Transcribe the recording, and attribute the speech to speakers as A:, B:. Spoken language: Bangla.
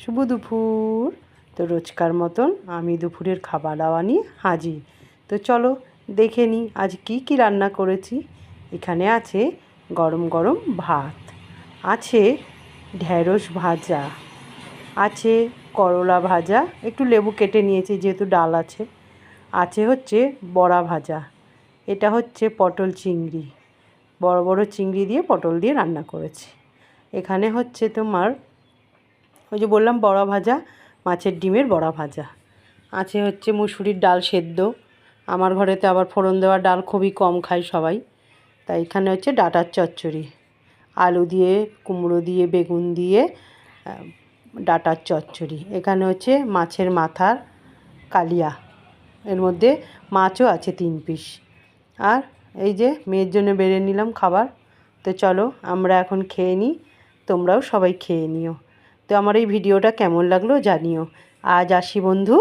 A: শুভ দুপুর। তো রোজকার মতন আমি দুপুরের খাবার দাওয়া নিয়ে হাজির। তো চলো দেখে নিই আজ কি কি রান্না করেছি। এখানে আছে গরম গরম ভাত, আছে ঢ্যাঁড়স ভাজা, আছে করলা ভাজা, একটু লেবু কেটে নিয়েছি যেহেতু ডাল আছে, আছে হচ্ছে বড়া ভাজা, এটা হচ্ছে পটল চিংড়ি, বড় বড় চিংড়ি দিয়ে পটল দিয়ে রান্না করেছি। এখানে হচ্ছে তোমার ওই যে বললাম বড়া ভাজা, মাছের ডিমের বড়া ভাজা, আছে হচ্ছে মুসুরির ডাল সেদ্ধ। আমার ঘরেতে আবার ফোড়ন দেওয়া ডাল খুবই কম খায় সবাই, তাই এখানে হচ্ছে ডাঁটার চচ্চড়ি, আলু দিয়ে, কুমড়ো দিয়ে, বেগুন দিয়ে ডাঁটার চচ্চড়ি। এখানে হচ্ছে মাছের মাথার কালিয়া, এর মধ্যে মাছও আছে 3 পিস। আর এই যে মেয়ের জন্য বেড়ে নিলাম খাবার। তো চলো আমরা এখন খেয়ে নিই, তোমরাও সবাই খেয়ে নিও। তো আমার এই ভিডিওটা কেমন লাগলো জানিও। আজ আসি বন্ধু।